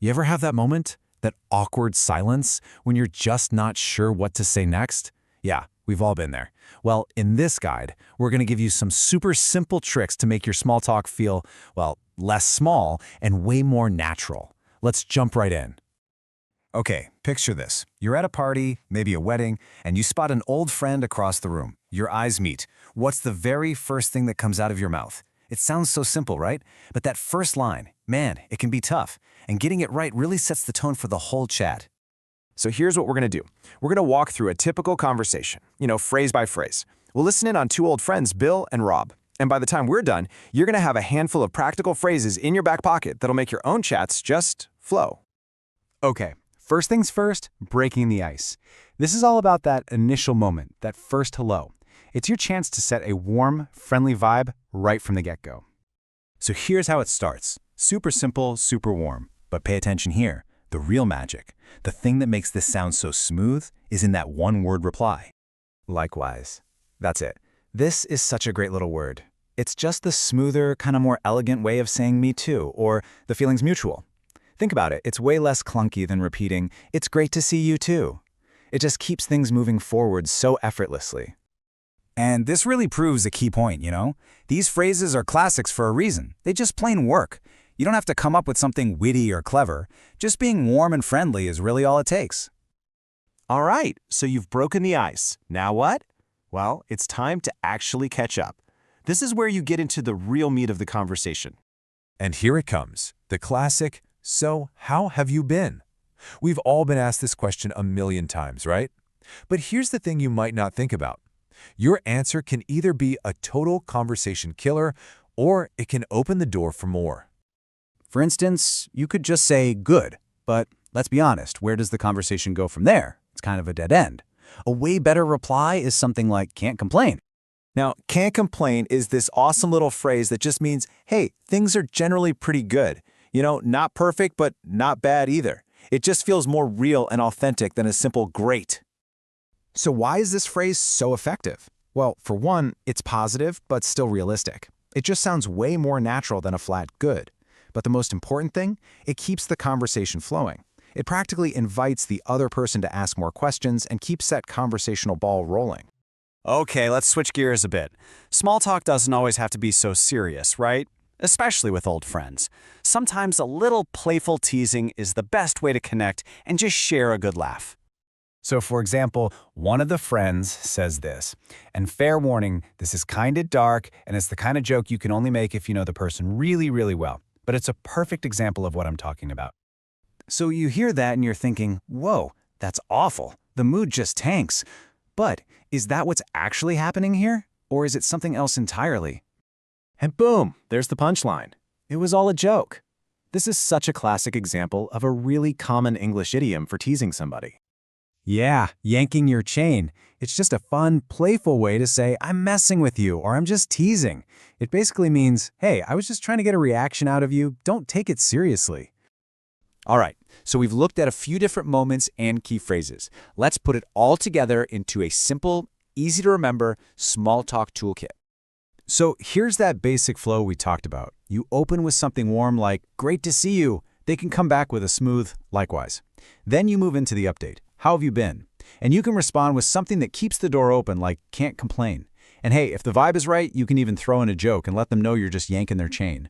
You ever have that moment? That awkward silence when you're just not sure what to say next? Yeah, we've all been there. Well, in this guide, we're going to give you some super simple tricks to make your small talk feel, well, less small and way more natural. Let's jump right in. Okay, picture this. You're at a party, maybe a wedding, and you spot an old friend across the room. Your eyes meet. What's the very first thing that comes out of your mouth? It sounds so simple, right? But that first line, man, it can be tough. And getting it right really sets the tone for the whole chat. So here's what we're going to do. We're going to walk through a typical conversation, phrase by phrase. We'll listen in on two old friends, Bill and Rob. And by the time we're done, you're going to have a handful of practical phrases in your back pocket that'll make your own chats just flow. Okay, first things first, breaking the ice. This is all about that initial moment, that first hello. It's your chance to set a warm, friendly vibe right from the get-go. So here's how it starts. Super simple, super warm. But pay attention here. The real magic, the thing that makes this sound so smooth, is in that one-word reply. Likewise. That's it. This is such a great little word. It's just the smoother, kind of more elegant way of saying me too, or the feeling's mutual. Think about it. It's way less clunky than repeating, "It's great to see you too." It just keeps things moving forward so effortlessly. And this really proves a key point, These phrases are classics for a reason. They just plain work. You don't have to come up with something witty or clever. Just being warm and friendly is really all it takes. All right, so you've broken the ice. Now what? Well, it's time to actually catch up. This is where you get into the real meat of the conversation. And here it comes, the classic, "So, how have you been?" We've all been asked this question a million times, right? But here's the thing you might not think about. Your answer can either be a total conversation killer, or it can open the door for more. For instance, you could just say good, but let's be honest, where does the conversation go from there? It's kind of a dead end. A way better reply is something like can't complain. Now, can't complain is this awesome little phrase that just means, hey, things are generally pretty good. Not perfect, but not bad either. It just feels more real and authentic than a simple great. So why is this phrase so effective? Well, for one, it's positive, but still realistic. It just sounds way more natural than a flat good. But the most important thing, it keeps the conversation flowing. It practically invites the other person to ask more questions and keeps that conversational ball rolling. Okay, let's switch gears a bit. Small talk doesn't always have to be so serious, right? Especially with old friends. Sometimes a little playful teasing is the best way to connect and just share a good laugh. So for example, one of the friends says this, and fair warning, this is kinda dark and it's the kind of joke you can only make if you know the person really, really well. But it's a perfect example of what I'm talking about. So you hear that and you're thinking, whoa, that's awful. The mood just tanks. But is that what's actually happening here? Or is it something else entirely? And boom, there's the punchline. It was all a joke. This is such a classic example of a really common English idiom for teasing somebody. Yeah, yanking your chain. It's just a fun, playful way to say, I'm messing with you, or I'm just teasing. It basically means, hey, I was just trying to get a reaction out of you. Don't take it seriously. All right, so we've looked at a few different moments and key phrases. Let's put it all together into a simple, easy to remember small talk toolkit. So here's that basic flow we talked about. You open with something warm like, great to see you. They can come back with a smooth, likewise. Then you move into the update. How have you been? And you can respond with something that keeps the door open like can't complain. And hey, if the vibe is right, you can even throw in a joke and let them know you're just yanking their chain.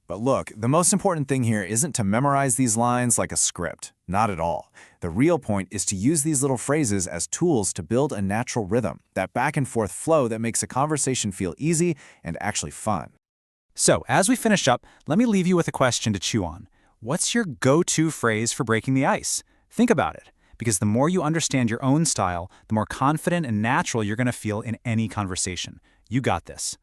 But look, the most important thing here isn't to memorize these lines like a script. Not at all. The real point is to use these little phrases as tools to build a natural rhythm, that back and forth flow that makes a conversation feel easy and actually fun. So, as we finish up, let me leave you with a question to chew on. What's your go-to phrase for breaking the ice? Think about it, because the more you understand your own style, the more confident and natural you're going to feel in any conversation. You got this.